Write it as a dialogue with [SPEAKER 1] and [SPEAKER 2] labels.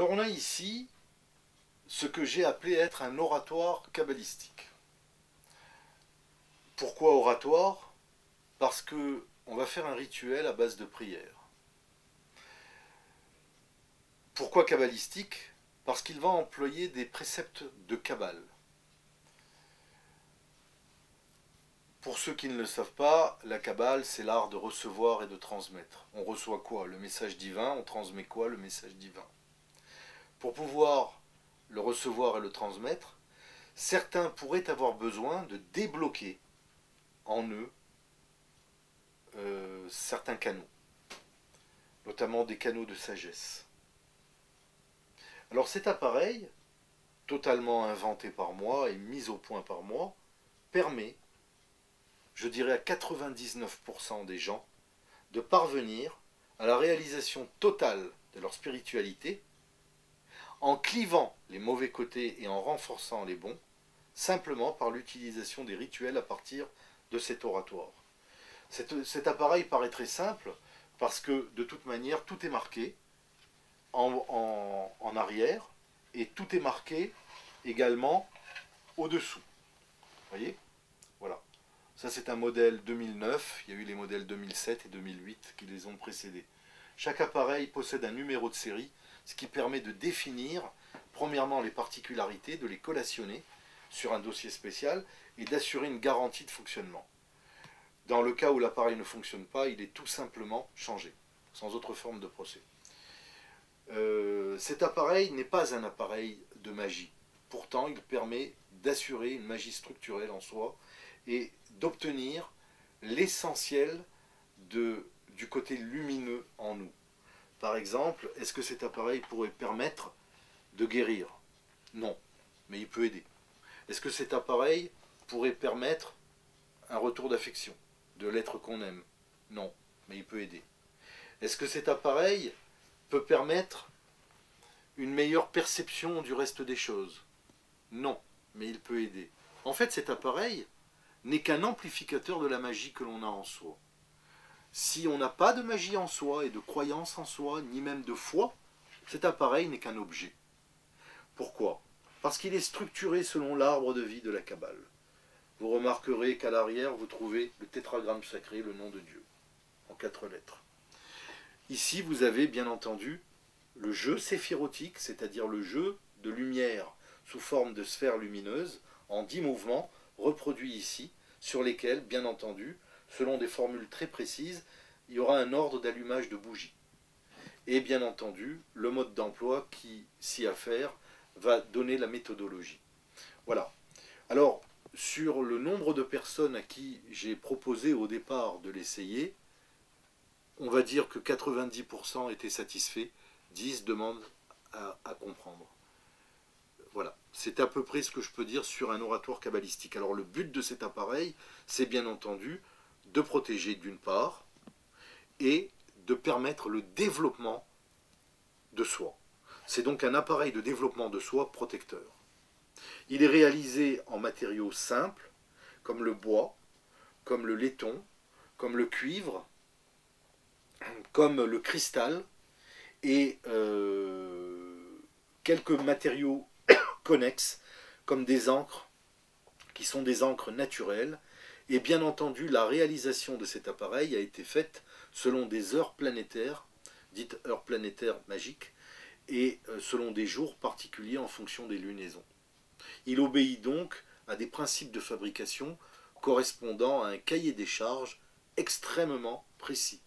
[SPEAKER 1] Alors on a ici ce que j'ai appelé être un oratoire kabbalistique. Pourquoi oratoire? Parce que on va faire un rituel à base de prière. Pourquoi kabbalistique? Parce qu'il va employer des préceptes de Kabbale. Pour ceux qui ne le savent pas, la Kabbale, c'est l'art de recevoir et de transmettre. On reçoit quoi? Le message divin. On transmet quoi? Le message divin. Pour pouvoir le recevoir et le transmettre, certains pourraient avoir besoin de débloquer en eux certains canaux, notamment des canaux de sagesse. Alors cet appareil, totalement inventé par moi et mis au point par moi, permet, je dirais à 99% des gens, de parvenir à la réalisation totale de leur spiritualité en clivant les mauvais côtés et en renforçant les bons, simplement par l'utilisation des rituels à partir de cet oratoire. Cet appareil paraît très simple parce que de toute manière tout est marqué en arrière et tout est marqué également au-dessous. Vous voyez? Voilà. Ça c'est un modèle 2009, il y a eu les modèles 2007 et 2008 qui les ont précédés. Chaque appareil possède un numéro de série, ce qui permet de définir premièrement les particularités, de les collationner sur un dossier spécial et d'assurer une garantie de fonctionnement. Dans le cas où l'appareil ne fonctionne pas, il est tout simplement changé, sans autre forme de procès. Cet appareil n'est pas un appareil de magie. Pourtant, il permet d'assurer une magie structurelle en soi et d'obtenir l'essentiel du côté lumineux en nous. Par exemple, est-ce que cet appareil pourrait permettre de guérir? Non, mais il peut aider. Est-ce que cet appareil pourrait permettre un retour d'affection de l'être qu'on aime? Non, mais il peut aider. Est-ce que cet appareil peut permettre une meilleure perception du reste des choses? Non, mais il peut aider. En fait, cet appareil n'est qu'un amplificateur de la magie que l'on a en soi. Si on n'a pas de magie en soi et de croyance en soi, ni même de foi, cet appareil n'est qu'un objet. Pourquoi? Parce qu'il est structuré selon l'arbre de vie de la Kabbale. Vous remarquerez qu'à l'arrière, vous trouvez le tétragramme sacré, le nom de Dieu, en 4 lettres. Ici, vous avez bien entendu le jeu séphirotique, c'est-à-dire le jeu de lumière sous forme de sphères lumineuses, en 10 mouvements, reproduits ici, sur lesquels, bien entendu, selon des formules très précises, il y aura un ordre d'allumage de bougies. Et bien entendu, le mode d'emploi qui s'y affaire va donner la méthodologie. Voilà. Alors, sur le nombre de personnes à qui j'ai proposé au départ de l'essayer, on va dire que 90% étaient satisfaits, 10 demandent à comprendre. Voilà, c'est à peu près ce que je peux dire sur un oratoire kabbalistique. Alors le but de cet appareil, c'est bien entendu de protéger d'une part et de permettre le développement de soi. C'est donc un appareil de développement de soi protecteur. Il est réalisé en matériaux simples, comme le bois, comme le laiton, comme le cuivre, comme le cristal, et quelques matériaux connexes, comme des encres, qui sont des encres naturelles. Et bien entendu, la réalisation de cet appareil a été faite selon des heures planétaires, dites heures planétaires magiques, et selon des jours particuliers en fonction des lunaisons. Il obéit donc à des principes de fabrication correspondant à un cahier des charges extrêmement précis.